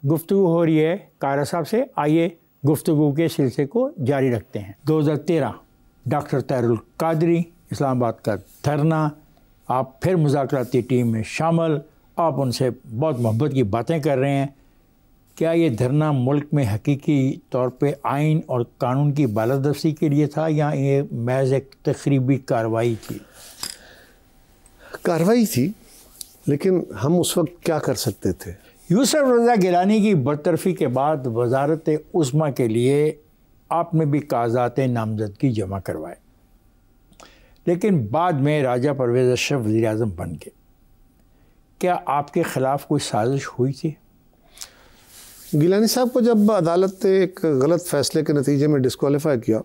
गुफ्तगू हो रही है कारा साहब से। आइए गुफ्तगू के सिलसिले को जारी रखते हैं। 2013 डॉक्टर ताहिरुल कादरी इस्लामाबाद का धरना, आप फिर मुज़ाकराती टीम में शामिल, आप उनसे बहुत मोहब्बत की बातें कर रहे हैं। क्या ये धरना मुल्क में हकीकी तौर पे आइन और कानून की बालादस्ती के लिए था या ये महज एक तकरीबी कार्रवाई थी? कार्रवाई थी, लेकिन हम उस वक्त क्या कर सकते थे? यूसुफ रज़ा गिलानी की बरतरफी के बाद वजारत उस्मा के लिए आपने भी कागजात नामजदगी जमा करवाए, लेकिन बाद में राजा परवेज़ अशरफ वज़ीर आज़म बन गए। क्या आपके ख़िलाफ़ कोई साजिश हुई थी? गिलानी साहब को जब अदालत ने एक गलत फ़ैसले के नतीजे में डिस्क्वालीफाई किया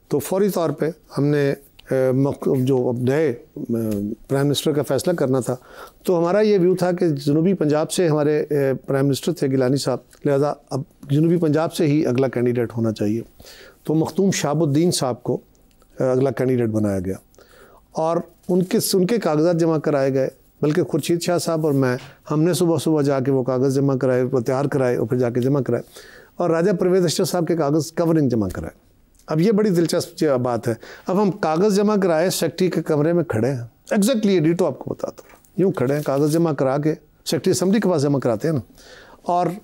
तो फौरी तौर पे हमने जो नए प्राइम मिनिस्टर का फ़ैसला करना था, तो हमारा ये व्यू था कि जनूबी पंजाब से हमारे प्राइम मिनिस्टर थे गिलानी साहब, लिहाजा अब जनूबी पंजाब से ही अगला कैंडिडेट होना चाहिए। तो मखदूम शहाबुद्दीन साहब को अगला कैंडिडेट बनाया गया और उनके कागजात जमा कराए गए। बल्कि खुर्शीद शाह साहब और मैं, हमने सुबह सुबह जाके वो कागज़ जमा कराए, वो तैयार कराए और फिर जाके जमा कराए, और राजा परवेज़ अशरफ साहब के कागज़ कवरिंग जमा कराए। अब ये बड़ी दिलचस्प बात है। अब हम कागज़ जमा कराए, सेक्रेटरी के कमरे में खड़े हैं, एग्जैक्टली ये डीटो आपको बताता हूँ, यूँ खड़े हैं, कागज़ जमा करा के सेक्रेटरी असम्बली के पास जमा कराते हैं ना, और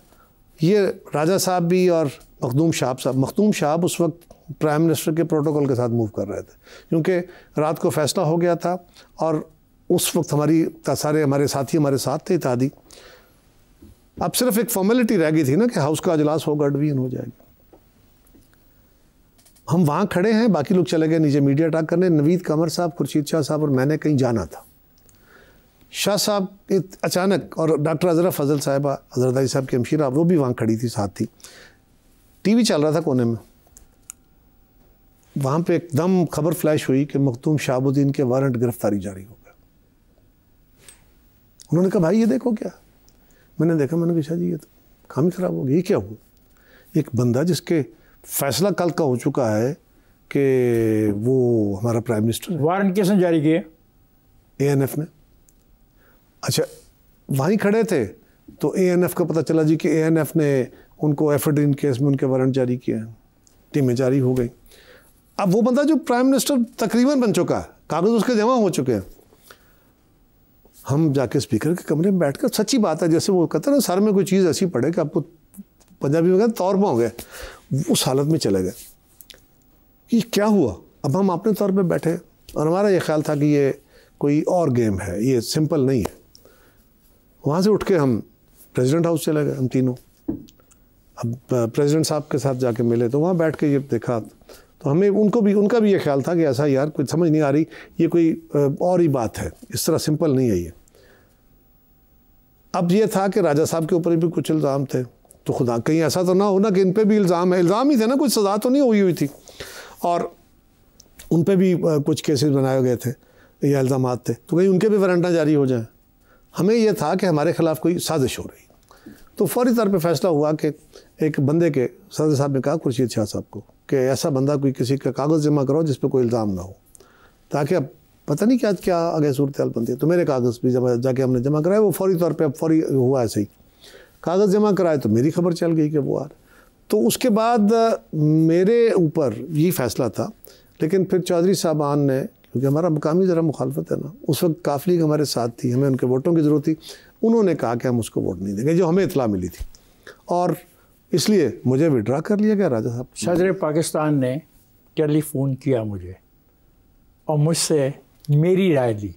ये राजा साहब भी और मखदूम साहब उस वक्त प्राइम मिनिस्टर के प्रोटोकॉल के साथ मूव कर रहे थे, क्योंकि रात को फैसला हो गया था और उस वक्त सारे हमारे साथी हमारे साथ थे इत्तेहादी। अब सिर्फ एक फॉर्मेलिटी रह गई थी ना कि हाउस का अजलास होगा, डिवीजन हो जाएगी। हम वहाँ खड़े हैं, बाकी लोग चले गए नीचे मीडिया अटैक करने। नवीद कमर साहब, खुर्शीद शाह साहब और मैंने कहीं जाना था। शाह साहब अचानक, और डॉक्टर अजरा फजल साहिबा, हजरत साहब की हमशीरा, वो भी वहाँ खड़ी थी, साथ थी। टीवी चल रहा था कोने में, वहाँ पे एकदम खबर फ्लैश हुई कि मखदूम शहाबुद्दीन के वारंट गिरफ्तारी जारी हो गया। उन्होंने कहा भाई ये देखो क्या। मैंने देखा, मैंने कहा जी ये तो काम ही ख़राब हो गया, ये क्या हुआ? एक बंदा जिसके फैसला कल का हो चुका है कि वो हमारा प्राइम मिनिस्टर है। वारंट किसने जारी किए? ANF ने। अच्छा, वहीं खड़े थे तो ANF का पता चला जी कि ANF ने उनको एफेड्रीन केस में उनके वारंट जारी किए हैं, टीमें जारी हो गई। अब वो बंदा जो प्राइम मिनिस्टर तकरीबन बन चुका है, कागज़ उसके जमा हो चुके हैं, हम जाके स्पीकर के कमरे में बैठकर, सच्ची बात है, जैसे वो कहते हैं ना सर में कोई चीज़ ऐसी पड़े कि आपको पंजाबी में कहते तौर पर हो गए, उस हालत में चले गए कि क्या हुआ। अब हम अपने तौर पे बैठे और हमारा ये ख्याल था कि ये कोई और गेम है, ये सिंपल नहीं है। वहाँ से उठ के हम प्रेसिडेंट हाउस चले गए, हम तीनों। अब प्रेसिडेंट साहब के साथ जाके मिले तो वहाँ बैठ के ये देखा तो हमें उनका भी ये ख्याल था कि ऐसा यार कुछ समझ नहीं आ रही, ये कोई और ही बात है, इस तरह सिंपल नहीं है ये। अब ये था कि राजा साहब के ऊपर भी कुछ इल्ज़ाम थे, तो खुदा कहीं ऐसा तो ना हो ना कि इन पे भी इल्ज़ाम है, इल्ज़ाम ही थे ना, कुछ सज़ा तो नहीं हुई थी, और उन पे भी कुछ केसेस बनाए गए थे या इल्ज़ाम थे, तो कहीं उनके भी वारंट जारी हो जाए। हमें यह था कि हमारे ख़िलाफ़ कोई साजिश हो रही। तो फौरी तौर पे फैसला हुआ कि एक बंदे के, सदर साहब ने कहा खुर्शीद शाह साहब को कि ऐसा बंदा कोई किसी का कागज़ जमा करो जिस पे कोई इल्ज़ाम ना हो, ताकि अब पता नहीं क्या आगे सूरत हाल बनती है। तो मेरे कागज़ भी जाके हमने जमा कराए, वो फौरी तौर पर अब फौरी हुआ ऐसे ही, कागज़ जमा कराए तो मेरी खबर चल गई कि वो आ। तो उसके बाद मेरे ऊपर ये फ़ैसला था, लेकिन फिर चौधरी साहबान ने, क्योंकि हमारा मुकामी ज़रा मुखालफत है ना, उस वक्त काफ़िली हमारे साथ थी, हमें उनके वोटों की ज़रूरत थी, उन्होंने कहा कि हम उसको वोट नहीं देंगे, जो हमें इतला मिली थी, और इसलिए मुझे विड्रा कर लिया गया। राजा साहब, सदर पाकिस्तान ने टेलीफोन किया मुझे और मुझसे मेरी राय ली।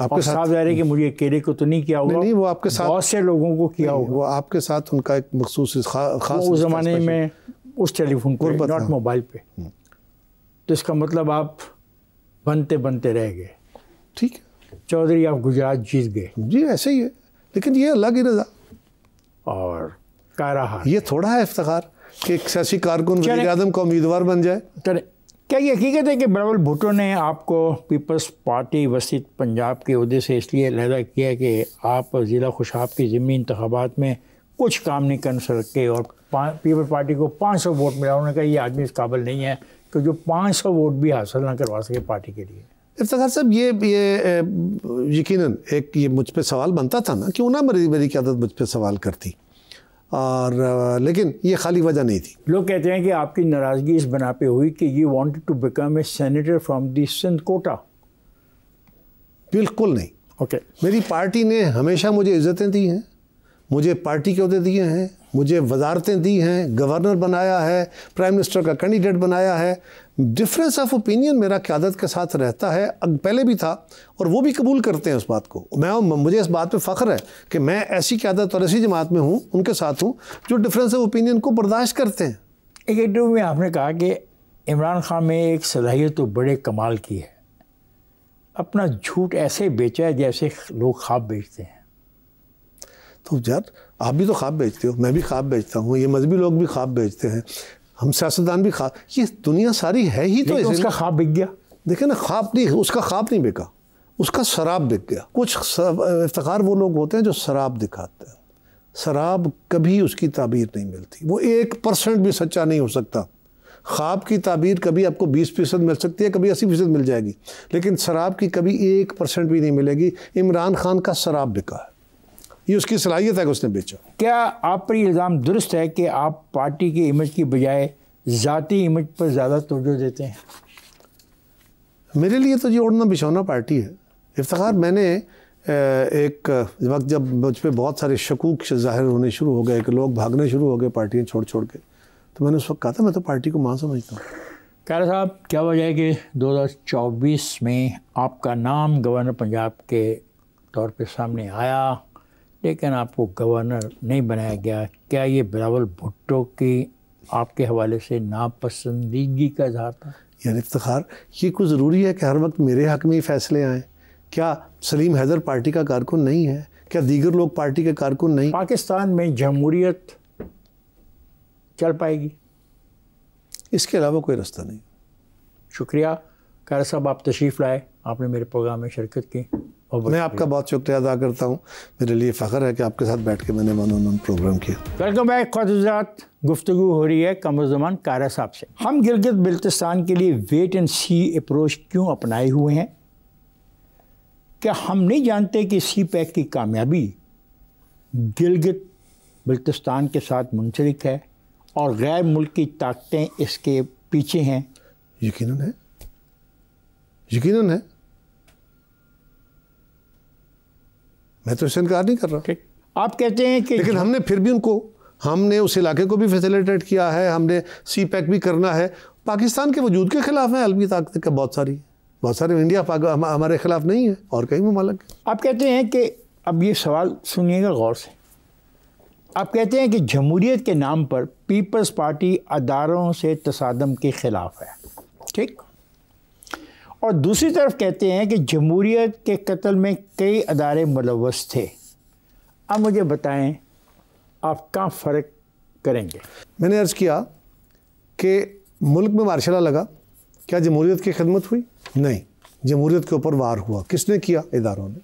आपके साथ साफ जाहिर है कि मुझे अकेले को तो नहीं किया होगा, नहीं, वो आपके साथ बहुत से लोगों को किया होगा। वो आपके साथ उनका एक मखसूस खास उस ज़माने में उस टेलीफोन पर, नॉट मोबाइल पे। तो इसका मतलब आप बनते बनते रह गए। ठीक है चौधरी, आप गुजरात जीत गए। जी ऐसे ही है, लेकिन ये अल्लाह की रज़ा और का रहा। ये थोड़ा है इफ्तिखार कि एक सियासी कारकुन वज़ीर आज़म का उम्मीदवार बन जाए। क्या ये हकीकत है कि बिलावल भुट्टो ने आपको पीपल्स पार्टी वसीत पंजाब के उहदे से इसलिए अलहदा किया कि आप ज़िला खुशाब की ज़िमनी इंतखाबात में कुछ काम नहीं कर सके और पीपल्स पार्टी को 500 वोट मिला? उन्होंने कहा ये आदमी इस काबिल नहीं है कि जो 500 वोट भी हासिल ना करवा सके पार्टी के लिए। इफ्तिखार साहब, ये यकीनन एक ये मुझ पर सवाल बनता था ना, क्यों ना मेरी क़यादत मुझ पर सवाल करती, और लेकिन ये खाली वजह नहीं थी। लोग कहते हैं कि आपकी नाराज़गी इस बना पे हुई कि you wanted to become a senator from the Sindh quota. बिल्कुल नहीं। ओके। मेरी पार्टी ने हमेशा मुझे इज़्ज़तें दी हैं, मुझे पार्टी के ओहदे दिए हैं, मुझे वजारतें दी हैं, गवर्नर बनाया है, प्राइम मिनिस्टर का कैंडिडेट बनाया है। डिफरेंस ऑफ ओपिनियन मेरा क़यादत के साथ रहता है, पहले भी था और वो भी कबूल करते हैं उस बात को। मुझे इस बात पे फ़ख्र है कि मैं ऐसी क़यादत और ऐसी जमात में हूँ, उनके साथ हूँ जो डिफरेंस ऑफ ओपिनियन को बर्दाश्त करते हैं। एक इंटरव्यू में आपने कहा कि इमरान खान में एक सलाहियत तो बड़े कमाल की है, अपना झूठ ऐसे बेचा है जैसे लोग ख्वाब बेचते हैं। तो यार आप भी तो ख्वाब बेचते हो, मैं भी ख्वाब बेचता हूँ, ये मजहबी लोग भी ख्वाब बेचते हैं, हम सियासतदान भी ख्वाब, ये दुनिया सारी है ही तो। उसका ख्वाब बिक गया। देखे ना, ख्वाब नहीं, उसका ख्वाब नहीं बिका, उसका शराब बिक गया। कुछ इफ्तिखार वो लोग होते हैं जो शराब दिखाते हैं, शराब कभी उसकी ताबीर नहीं मिलती, वो 1% भी सच्चा नहीं हो सकता। ख्वाब की ताबीर कभी आपको 20% मिल सकती है, कभी 80% मिल जाएगी, लेकिन शराब की कभी 1% भी नहीं मिलेगी। इमरान खान का शराब बिका है, ये उसकी सलाहियत है कि उसने बेचा। क्या आप पर इल्ज़ाम दुरुस्त है कि आप पार्टी की इमेज की बजाय ज़ाती इमेज पर ज़्यादा तवज्जो देते हैं? मेरे लिए तो ये ओढ़ना बिछौना पार्टी है। इफ्तिखार, मैंने एक वक्त जब मुझ पर बहुत सारे शकूक ज़ाहिर होने शुरू हो गए कि लोग भागने शुरू हो गए पार्टियाँ छोड़ छोड़ के, तो मैंने उस वक्त कहा था मैं तो पार्टी को मां समझता हूँ। क़ारी साहब, क्या वजह है कि 2024 में आपका नाम गवर्नर पंजाब के तौर पे सामने आया लेकिन आपको गवर्नर नहीं बनाया गया? क्या ये बिलावल भुट्टो की आपके हवाले से नापसंदीदगी का इजहार था? यार इफ्तिखार, ये कुछ ज़रूरी है कि हर वक्त मेरे हक़ में ही फ़ैसले आएँ? क्या सलीम हैदर पार्टी का कारकुन नहीं है? क्या दीगर लोग पार्टी के कारकुन नहीं? पाकिस्तान में जमहूरियत चल पाएगी? इसके अलावा कोई रास्ता नहीं। शुक्रिया क़ारी साहब, आप तशरीफ़ लाए, आपने मेरे प्रोग्राम में शिरकत की और मैं आपका बहुत शुक्रिया अदा करता हूँ। मेरे लिए फ़ख्र है कि आपके साथ बैठ के मैंने वन-ऑन-वन प्रोग्राम किया। वेलकम बैक ख़ुद गुफ्तगू हो रही है कमरुज़्ज़मान क़ारी साहब से। हम गिलगित बिल्तिस्तान के लिए वेट एंड सी अप्रोच क्यों अपनाए हुए हैं? क्या हम नहीं जानते कि सी पैक की कामयाबी गिलगित बिल्तिस्तान के साथ मुंसलिक है और गैर मुल्की ताकतें इसके पीछे हैं? यकीनन है, यकीनन है, मैं तो इससे इनकार नहीं कर रहा। आप कहते हैं कि लेकिन हमने फिर भी हमने उस इलाके को भी फैसिलिटेट किया है, हमने सी पैक भी करना है। पाकिस्तान के वजूद के खिलाफ है अलवी ताकतें का बहुत सारे इंडिया हमारे खिलाफ नहीं है और कई ममालिक। आप कहते हैं कि, अब ये सवाल सुनिएगा गौर से, आप कहते हैं कि जमहूरियत के नाम पर पीपल्स पार्टी अदारों से तसादम के ख़िलाफ़ है, ठीक, और दूसरी तरफ कहते हैं कि जमहूरियत के कत्ल में कई अदारे मुलव्वस थे। अब मुझे बताएं आप क्या फ़र्क करेंगे? मैंने अर्ज़ किया कि मुल्क में मार्शल लगा, क्या जमहूरियत की खिदमत हुई? नहीं, जमहूरियत के ऊपर वार हुआ। किसने किया? इदारों ने।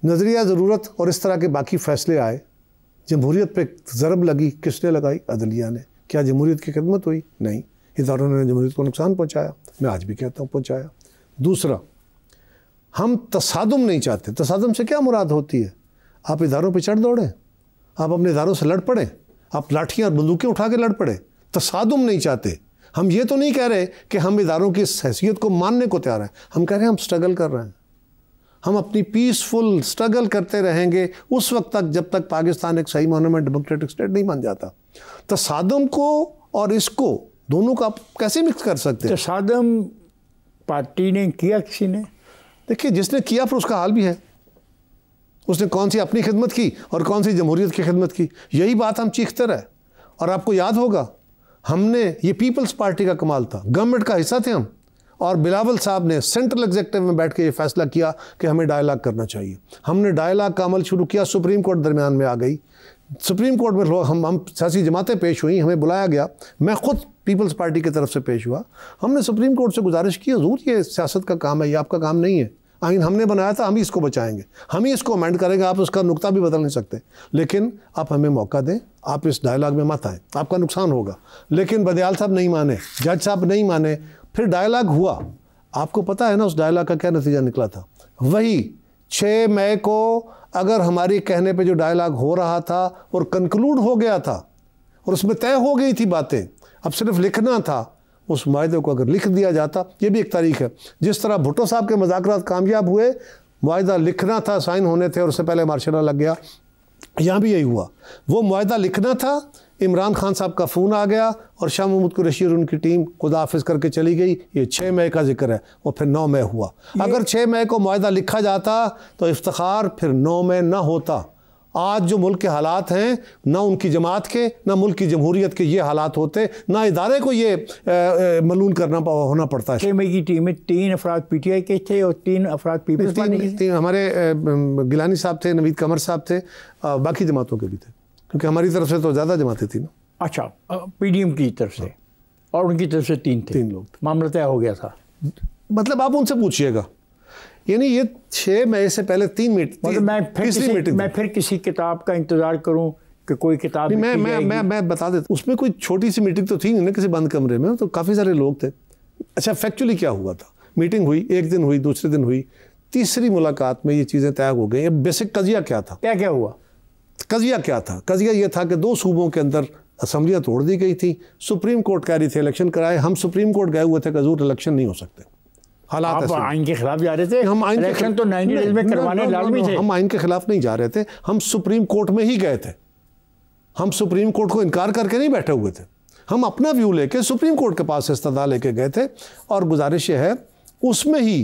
नज़रिया ज़रूरत और इस तरह के बाकी फ़ैसले आए, जमहूरियत पे ज़रब लगी, किसने लगाई? अदलिया ने। क्या जमहूरियत की खिदमत हुई? नहीं, इदारों ने जमहूरियत को नुकसान पहुँचाया। मैं आज भी कहता हूँ पहुँचाया। दूसरा, हम तसादुम नहीं चाहते। तसादुम से क्या मुराद होती है? आप इदारों पर चढ़ दौड़ें, आप अपने इदारों से लड़ पड़ें, आप लाठियाँ और बंदूकें उठा के लड़ पड़े। तसादुम नहीं चाहते। हम ये तो नहीं कह रहे कि हम इदारों की हैसियत को मानने को तैयार हैं, हम कह रहे हैं हम स्ट्रगल कर रहे हैं, हम अपनी पीसफुल स्ट्रगल करते रहेंगे उस वक्त तक जब तक पाकिस्तान एक सही मानों में डेमोक्रेटिक स्टेट नहीं बन जाता। तसादुम को और इसको दोनों को आप कैसे मिक्स कर सकते हैं? तसादुम पार्टी ने किया, किसी ने? देखिए, जिसने किया फिर उसका हाल भी है, उसने कौन सी अपनी खिदमत की और कौन सी जमहूरियत की खिदमत की। यही बात हम चीखते रहे। और आपको याद होगा, हमने, ये पीपल्स पार्टी का कमाल था, गवर्नमेंट का हिस्सा थे हम, और बिलावल साहब ने सेंट्रल एग्जीक्यूटिव में बैठ के ये फैसला किया कि हमें डायलॉग करना चाहिए। हमने डायलॉग का अमल शुरू किया, सुप्रीम कोर्ट दरमियान में आ गई, सुप्रीम कोर्ट में हम सियासी जमातें पेश हुई, हमें बुलाया गया, मैं खुद पीपल्स पार्टी की तरफ से पेश हुआ। हमने सुप्रीम कोर्ट से गुजारिश की, हुजूर ये सियासत का काम है, ये आपका काम नहीं है, आइन हमने बनाया था, हम ही इसको बचाएंगे, हम ही इसको अमेंड करेंगे, आप उसका नुक्ता भी बदल नहीं सकते, लेकिन आप हमें मौका दें, आप इस डायलॉग में मत आएँ, आपका नुकसान होगा। लेकिन बदियाल साहब नहीं माने, जज साहब नहीं माने, फिर डायलॉग हुआ। आपको पता है ना उस डायलॉग का क्या नतीजा निकला था? वही 6 मई को अगर हमारी कहने पे जो डायलॉग हो रहा था और कंक्लूड हो गया था और उसमें तय हो गई थी बातें, अब सिर्फ लिखना था, उस मुआहदे को अगर लिख दिया जाता, ये भी एक तारीख है। जिस तरह भुट्टो साहब के मुज़ाकरात कामयाब हुए, मुआहदा लिखना था, साइन होने थे और उससे पहले मार्शल लग गया, यहाँ भी यही हुआ। वो मुआहदा लिखना था, इमरान खान साहब का फ़ोन आ गया और शाह महमूद कुरैशी और उनकी टीम खुदा हाफिज़ करके चली गई। ये 6 मई का जिक्र है और फिर 9 मई हुआ। अगर 6 मई को मुआहदा लिखा जाता तो इफ्तिखार फिर 9 मई ना होता। आज जो मुल्क के हालात हैं, ना उनकी जमात के, ना मुल्क की जमहूरियत के ये हालात होते, ना इदारे को ये मलून करना होना पड़ता है। 6 मई की टीम में 3 अफराद PTI के थे और 3 अफराद पीपल्स पार्टी के थे। हमारे गिलानी साहब थे, नवीद कमर साहब थे, बाकी जमातों के भी थे, क्योंकि हमारी तरफ से तो ज़्यादा जमातें थी ना। अच्छा, PDM की तरफ से और उनकी तरफ से 3 लोग। मामला तय हो गया था। मतलब आप उनसे पूछिएगा, यानी ये 6 मई से पहले 3 मीटिंग, मतलब मैं फिर किसी किताब का इंतजार करूं कि कोई किताब मैं बता देता। उसमें कोई छोटी सी मीटिंग तो थी नहीं ना, किसी बंद कमरे में, तो काफ़ी सारे लोग थे। अच्छा, फैक्चुअली क्या हुआ था, मीटिंग हुई, एक दिन हुई, दूसरे दिन हुई, तीसरी मुलाकात में ये चीज़ें तय हो गई। अब बेसिक कजिया क्या था, क्या हुआ? कजिया क्या था? कजिया ये था कि 2 सूबों के अंदर असम्बलियाँ तोड़ दी गई थी। सुप्रीम कोर्ट कह रही थी इलेक्शन कराए, हम सुप्रीम कोर्ट गए हुए थे कि हजूर इलेक्शन नहीं हो सकते, हालात आइन के खिलाफ जा रहे थे। हम आइन इलेक्शन तो 90 डेज में करवाने लाजमी थे। हम आइन के खिलाफ नहीं जा रहे थे, हम सुप्रीम कोर्ट में ही गए थे। हम सुप्रीम कोर्ट को इनकार करके नहीं बैठे हुए थे, हम अपना व्यू लेके सुप्रीम कोर्ट के पास इस्तदा लेके गए थे। और गुजारिश है, उसमें ही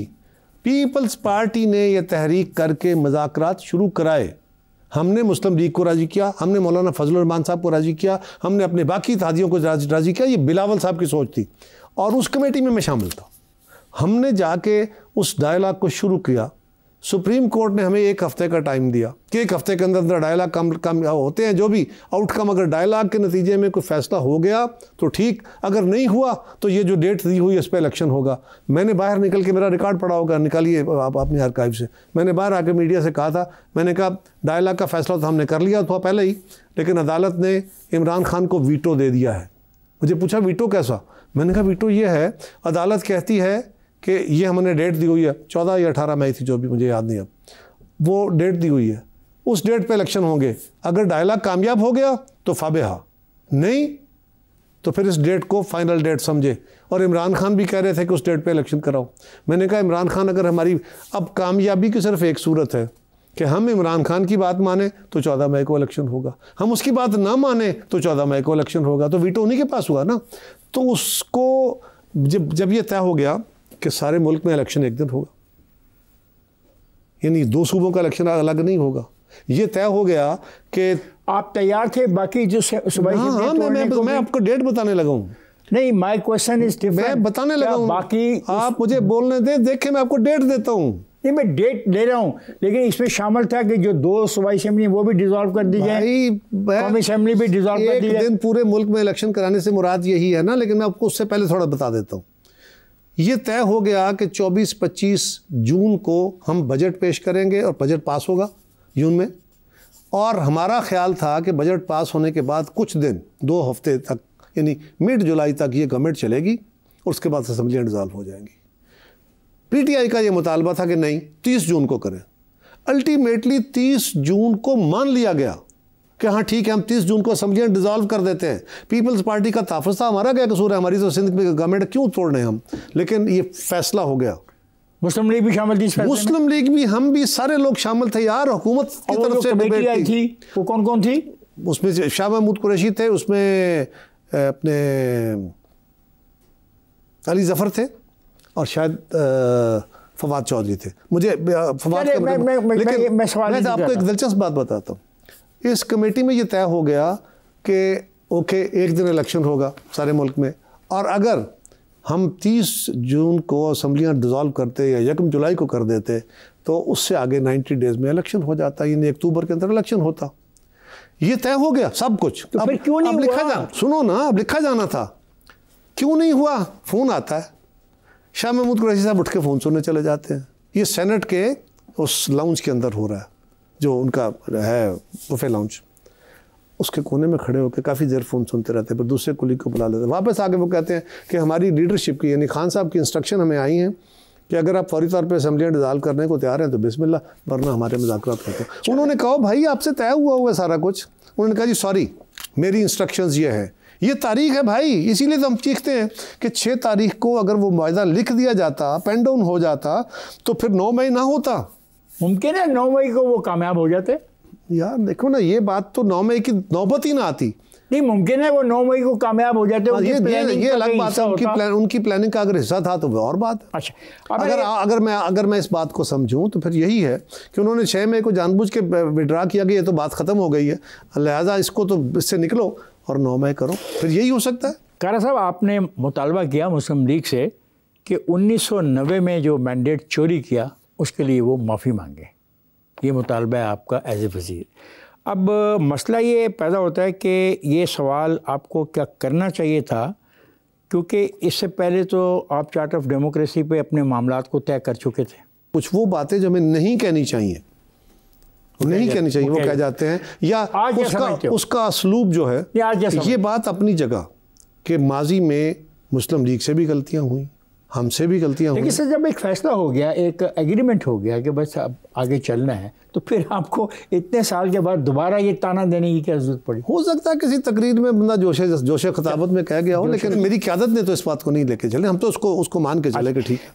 पीपल्स पार्टी ने यह तहरीक करके मुज़ाकरात शुरू कराए। हमने मुस्लिम लीग को राज़ी किया, हमने मौलाना फजलुर रहमान साहब को राज़ी किया, हमने अपने बाकी इत्तेहादियों को राज़ी किया। ये बिलावल साहब की सोच थी और उस कमेटी में मैं शामिल था। हमने जाके उस डायलॉग को शुरू किया। सुप्रीम कोर्ट ने हमें 1 हफ्ते का टाइम दिया कि 1 हफ्ते के अंदर डायलॉग कम होते हैं, जो भी आउटकम, अगर डायलॉग के नतीजे में कोई फैसला हो गया तो ठीक, अगर नहीं हुआ तो ये जो डेट दी हुई इस पर इलेक्शन होगा। मैंने बाहर निकल के, मेरा रिकॉर्ड पड़ा होगा, निकालिए आप अपने आर्काइव से, मैंने बाहर आके मीडिया से कहा था, मैंने कहा डायलॉग का फैसला तो हमने कर लिया था पहले ही, लेकिन अदालत ने इमरान खान को वीटो दे दिया है। मुझे पूछा वीटो कैसा? मैंने कहा वीटो ये है, अदालत कहती है कि ये हमने डेट दी हुई है, 14 या 18 मई थी, जो भी मुझे याद नहीं, अब वो डेट दी हुई है, उस डेट पे इलेक्शन होंगे। अगर डायलॉग कामयाब हो गया तो फाबेहा, नहीं तो फिर इस डेट को फाइनल डेट समझे। और इमरान खान भी कह रहे थे कि उस डेट पे इलेक्शन कराओ। मैंने कहा इमरान खान, अगर हमारी अब कामयाबी की सिर्फ एक सूरत है कि हम इमरान खान की बात माने तो 14 मई को इलेक्शन होगा, हम उसकी बात ना माने तो 14 मई को इलेक्शन होगा। तो वीटो उन्हीं के पास हुआ ना। तो उसको जब ये तय हो गया कि सारे मुल्क में इलेक्शन एक दिन होगा, यानी 2 सूबों का इलेक्शन अलग नहीं होगा, ये तय हो गया कि आप तैयार थे। बाकी जो मैं आपको डेट बताने लगा हूँ। नहीं, माय क्वेश्चन इज डिफरेंट। मैं बताने लगा हूँ, बाकी आप मुझे बोलने दें, देखिए मैं आपको डेट देता हूँ। नहीं, मैं डेट ले रहा हूँ, लेकिन इसमें शामिल था कि जो 2 सूबाई असेंबली वो भी डिसॉल्व कर दी जाए, कौमी असेंबली भी डिसॉल्व कर दी जाए। एक दिन पूरे मुल्क में इलेक्शन कराने से मुराद यही है ना, लेकिन मैं आपको उससे पहले थोड़ा बता देता हूँ। ये तय हो गया कि 24-25 जून को हम बजट पेश करेंगे और बजट पास होगा जून में। और हमारा ख्याल था कि बजट पास होने के बाद कुछ दिन, 2 हफ्ते तक, यानी मिड जुलाई तक ये गवर्नमेंट चलेगी और उसके बाद असेंबलियाँ डिसॉल्व हो जाएंगी। PTI का ये मुतालबा था कि नहीं, 30 जून को करें। अल्टीमेटली 30 जून को मान लिया गया कि हाँ ठीक है, हम 30 जून को असेंबलियाँ डिसॉल्व कर देते हैं। पीपल्स पार्टी का ताफुज़ था, हमारा क्या कसूर है, हमारी तो सिंध में गवर्नमेंट क्यों तोड़ने हम, लेकिन ये फैसला हो गया। मुस्लिम लीग भी शामिल थी, मुस्लिम लीग भी, हम भी, सारे लोग शामिल थे यार। हुकूमत की तरफ से कमेटी आई थी, वो कौन कौन थी? उसमें शाह महमूद कुरैशी थे, उसमें अपने अली जफ़र थे और शायद फवाद चौधरी थे। मुझे फवाद, लेकिन मैं आपको एक दिलचस्प बात बताता हूँ। इस कमेटी में ये तय हो गया कि ओके, एक दिन इलेक्शन होगा सारे मुल्क में, और अगर हम 30 जून को असेंबलियाँ डिसॉल्व करते या 1 जुलाई को कर देते तो उससे आगे 90 डेज़ में इलेक्शन हो जाता, यानी अक्टूबर के अंदर इलेक्शन होता। ये तय हो गया सब कुछ। तो फिर क्यों नहीं हुआ? सुनो ना, अब लिखा जाना था, क्यों नहीं हुआ? फ़ोन आता है, शाह महमूद कुरैशी साहब उठ के फ़ोन सुनने चले जाते हैं। ये सेनेट के उस लाउंज के अंदर हो रहा है, जो उनका है बुफे लाउंज, उसके कोने में खड़े होकर काफ़ी देर फ़ोन सुनते रहते हैं, फिर दूसरे कुलीग को बुला लेते हैं। वापस आके वो कहते हैं कि हमारी लीडरशिप की, यानी खान साहब की इंस्ट्रक्शन हमें आई हैं कि अगर आप फौरी तौर पे असेंबलियाँ डिसॉल्व करने को तैयार हैं तो बिस्मिल्लाह, वरना हमारे मुज़ाकरात करते हैं। उन्होंने कहा भाई आपसे तय हुआ है सारा कुछ। उन्होंने कहा जी सॉरी, मेरी इंस्ट्रक्शंस ये है, ये तारीख है भाई, इसीलिए तो हम चीखते हैं कि 6 तारीख को अगर वो मुआहदा लिख दिया जाता, पेन डाउन हो जाता, तो फिर 9 मई ना होता। मुमकिन है 9 मई को वो कामयाब हो जाते। यार देखो ना, ये बात तो 9 मई की नौबत ही ना आती। नहीं, मुमकिन है वो 9 मई को कामयाब हो जाते। ये अलग बात है, उनकी प्लानिंग का अगर हिस्सा था तो वो और बात है। अच्छा, अगर मैं इस बात को समझूं तो फिर यही है कि उन्होंने 6 मई को जानबूझ के विड्रा किया कि ये तो बात ख़त्म हो गई है, लिहाजा इसको तो इससे निकलो और 9 मई करो, फिर यही हो सकता है। कारा साहब, आपने मुतालबा किया मुस्लिम लीग से कि 1990 में जो मैंडेट चोरी किया उसके लिए वो माफ़ी मांगे। ये मुतालबा है आपका एज ए वज़ीर। अब मसला ये पैदा होता है कि ये सवाल आपको क्या करना चाहिए था, क्योंकि इससे पहले तो आप चार्टर ऑफ डेमोक्रेसी पे अपने मामलात को तय कर चुके थे। कुछ वो बातें जो हमें नहीं कहनी चाहिए, नहीं कहनी चाहिए, वो कह जाते हैं, या उसका असलूब जो है, ये बात अपनी जगह कि माजी में मुस्लिम लीग से भी गलतियां हुई, हमसे भी गलतियां हुई। लेकिन सर, जब एक फैसला हो गया, एक एग्रीमेंट हो गया कि बस अब आगे चलना है, तो फिर आपको इतने साल के बाद दोबारा ये ताना देने की क्या जरूरत पड़ी? हो सकता है किसी तकरीर में बंदा जोशे खिताबत में कह गया हो, लेकिन मेरी क़यादत ने तो इस बात को नहीं लेके चले। हम तो उसको मान के चले कि ठीक है।